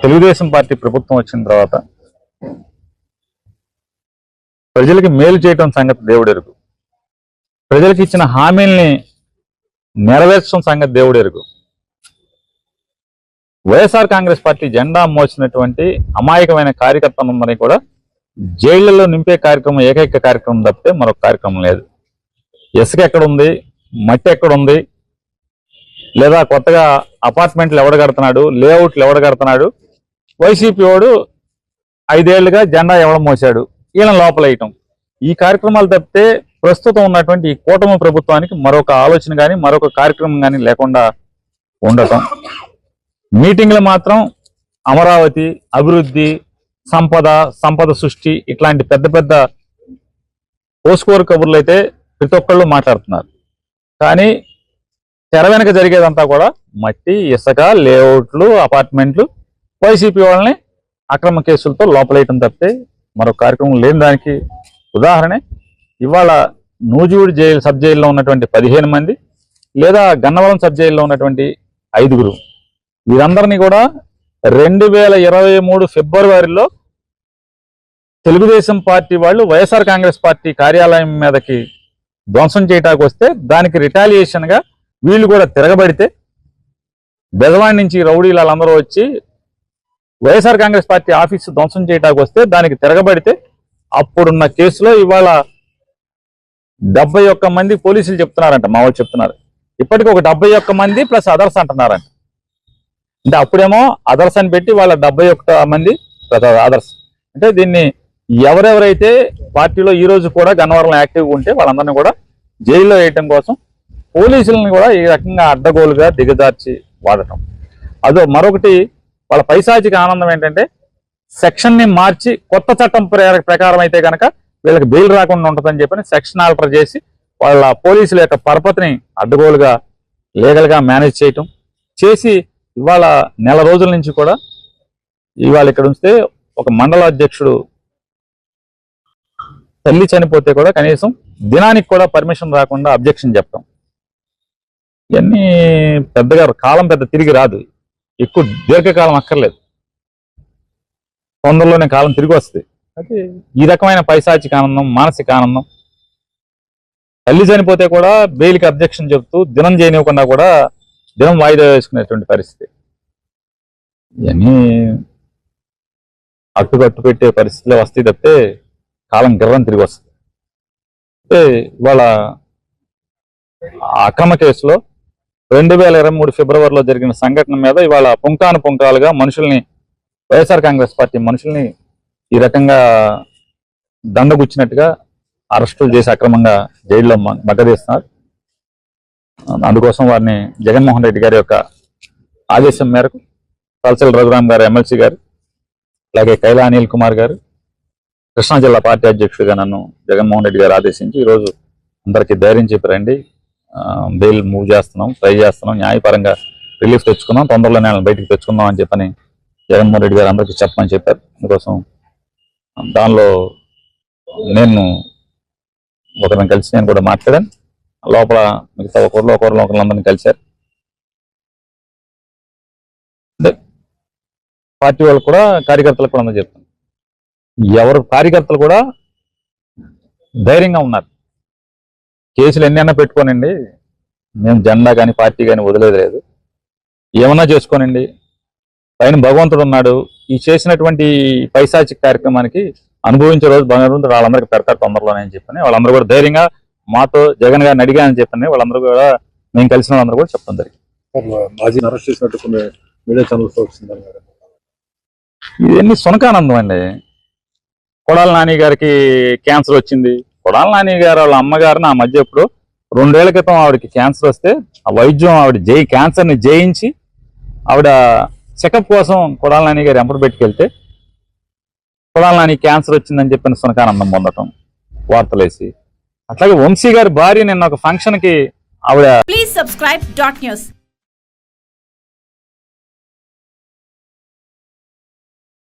Telugu Desam party ప్రభుత్వం వచ్చిన తర్వాత ప్రజలకి మేలు చేయటం సంగతి దేవుడెరుగు, ప్రజలకు ఇచ్చిన హామీల్ని నెరవేర్చడం సంగతి దేవుడెరుగు. వైఎస్ఆర్ కాంగ్రెస్ పార్టీ జెండా మోసినటువంటి అమాయకమైన కార్యకర్తలందరినీ కూడా జైళ్లలో నింపే కార్యక్రమం ఏకైక కార్యక్రమం తప్పితే మరొక కార్యక్రమం లేదు. ఇసుక ఎక్కడుంది, మట్టి ఎక్కడుంది, లేదా కొత్తగా అపార్ట్మెంట్లు ఎవడ కడుతున్నాడు, లేఅవుట్లు ఎవడ కడుతున్నాడు, వైసీపీ వాడు 5 ఏళ్లుగా జెండా ఎవడ మోసాడు, వీళ్ళని లోపలేయటం, ఈ కార్యక్రమాలు తప్పితే ప్రస్తుతం ఉన్నటువంటి ఈ కూటమి ప్రభుత్వానికి మరొక ఆలోచన కానీ మరొక కార్యక్రమం కానీ లేకుండా ఉండటం. మీటింగ్లు మాత్రం అమరావతి, అభివృద్ధి, సంపద సృష్టి ఇట్లాంటి పెద్ద పెద్ద పోస్కోర్ కబుర్లు అయితే ప్రతి ఒక్కళ్ళు మాట్లాడుతున్నారు. కానీ తెర వెనక జరిగేదంతా కూడా మట్టి, ఇసుక, లేఅవుట్లు, అపార్ట్మెంట్లు, వైసీపీ వాళ్ళని అక్రమ కేసులతో లోపలేయటం తప్పితే మరొక కార్యక్రమం లేని దానికి ఉదాహరణ ఇవాళ నూజివీడు సబ్ జైల్లో ఉన్నటువంటి 15 మంది, లేదా గన్నవరం సబ్ జైల్లో ఉన్నటువంటి 5గురు, వీరందరినీ కూడా 2023 ఫిబ్రవరిలో తెలుగుదేశం పార్టీ వాళ్ళు వైఎస్ఆర్ కాంగ్రెస్ పార్టీ కార్యాలయం మీదకి ధ్వంసం చేయటానికి వస్తే దానికి రిటాలియేషన్ గా వీళ్ళు కూడా తిరగబడితే బెజవాడి నుంచి రౌడీలు వాళ్ళందరూ వచ్చి వైఎస్ఆర్ కాంగ్రెస్ పార్టీ ఆఫీసు ధ్వంసం చేయటానికి వస్తే దానికి తిరగబడితే అప్పుడున్న కేసులో ఇవాళ 71 మంది పోలీసులు చెప్తున్నారంట, మా వాళ్ళు చెప్తున్నారు. ఇప్పటికి ఒక 71 మంది ప్లస్ అదర్స్ అంటున్నారంట. అంటే అప్పుడేమో అదర్స్ అని పెట్టి వాళ్ళ 71 మంది అదర్స్. అంటే దీన్ని ఎవరెవరైతే పార్టీలో ఈ రోజు కూడా గన్నవరంలో యాక్టివ్గా ఉంటే వాళ్ళందరినీ కూడా జైల్లో వేయటం కోసం పోలీసులను కూడా ఈ రకంగా అడ్డగోలుగా దిగజార్చి వాడటం. అదో మరొకటి వాళ్ళ పైశాచిక ఆనందం ఏంటంటే సెక్షన్ ని మార్చి కొత్త చట్టం ప్రకారం అయితే కనుక వీళ్ళకి బెయిల్ రాకుండా ఉంటుందని చెప్పని సెక్షన్ ఆల్టర్ చేసి వాళ్ళ పోలీసుల యొక్క పరపతిని అడ్డగోలుగా లీగల్ గా మేనేజ్ చేయటం చేసి ఇవాళ నెల రోజుల నుంచి కూడా ఇవాళ ఇక్కడ ఉంచితే ఒక మండల అధ్యక్షుడు తల్లి చనిపోతే కూడా కనీసం దినానికి కూడా పర్మిషన్ రాకుండా అబ్జెక్షన్ చెప్పడం, ఇవన్నీ పెద్దగా కాలం పెద్ద తిరిగి రాదు, ఎక్కువ దీర్ఘకాలం అక్కర్లేదు, తొందరలోనే కాలం తిరిగి వస్తుంది. అయితే ఈ రకమైన పైశాచిక ఆనందం, మానసిక ఆనందం, తల్లి చనిపోతే కూడా బెయిల్కి అబ్జెక్షన్ చెప్తూ దినం చేయనివ్వకుండా కూడా దినం వాయిదా వేసుకునేటువంటి పరిస్థితి, ఇవన్నీ అట్టుకట్టు పెట్టే పరిస్థితిలో వస్తాయి తప్పితే కాలం గిర్రం తిరిగి వస్తుంది. అంటే ఇవాళ అక్రమ కేసులో 2023 ఫిబ్రవరిలో జరిగిన సంఘటన మీద ఇవాళ పుంకాలుగా మనుషుల్ని, వైఎస్ఆర్ కాంగ్రెస్ పార్టీ మనుషుల్ని ఈ రకంగా దండగుచ్చినట్టుగా అరెస్టులు చేసి అక్రమంగా జైల్లో మగ్గదీస్తున్నారు. అందుకోసం వారిని జగన్మోహన్ రెడ్డి గారి యొక్క ఆదేశం మేరకు తలసాని రఘురామ్ గారు ఎమ్మెల్సీ గారు, అలాగే కైలా అనిల్ కుమార్ గారు, కృష్ణా జిల్లా పార్టీ అధ్యక్షుడిగా నన్ను జగన్మోహన్ రెడ్డి గారు ఆదేశించి ఈరోజు అందరికీ ధైర్యం చెప్పారండి, బెయిల్ మూవ్ చేస్తున్నాం, ట్రై చేస్తున్నాం, న్యాయపరంగా రిలీఫ్ తెచ్చుకున్నాం, తొందరలోనే బయటికి తెచ్చుకుందాం అని చెప్పని జగన్మోహన్ రెడ్డి గారు అందరికీ చెప్పమని చెప్పారు. అందుకోసం దానిలో నేను ఒకరిని కలిసి నేను కూడా మాట్లాడాను, లోపల మిగతా ఒకరిని కలిశారు. పార్టీ వాళ్ళు కూడా కార్యకర్తలకు కూడా చెప్తాను, ఎవరు కార్యకర్తలు కూడా ధైర్యంగా ఉన్నారు, కేసులు ఎన్నైనా పెట్టుకోనండి, మేము జెండా కానీ పార్టీ కానీ వదిలేదు లేదు, ఏమన్నా చేసుకోనండి, పైన భగవంతుడు ఉన్నాడు, ఈ చేసినటువంటి పైశాచిక కార్యక్రమానికి అనుభవించే రోజు భగవంతుడు వాళ్ళందరికీ పెడతారు తొందరలోనే అని చెప్పని వాళ్ళందరూ కూడా ధైర్యంగా మాతో జగన్ గారిని అడిగానని చెప్పని వాళ్ళందరూ కూడా మేము కలిసిన వాళ్ళందరూ కూడా చెప్తాం జరిగింది. ఇవన్నీ సునకానందం అండి. కొడాల నాని గారికి క్యాన్సర్ వచ్చింది, కొడాల నాని గారు వాళ్ళ అమ్మగారు నా మధ్య ఎప్పుడు 2 ఏళ్ల క్రితం ఆవిడకి క్యాన్సర్ వస్తే ఆ వైద్యం ఆవిడ క్యాన్సర్ని జయించి ఆవిడ చెకప్ కోసం కొడాల నాని గారు ఎంపర్ పెట్టుకెళ్తే కొడాల నాని క్యాన్సర్ వచ్చిందని చెప్పిన సునకానందం పొందటం వార్తలేసి. అట్లాగే వంశీ గారి భార్య నిన్న ఒక ఫంక్షన్ కి ఆవిడ ప్లీజ్ సబ్స్క్రైబ్ .news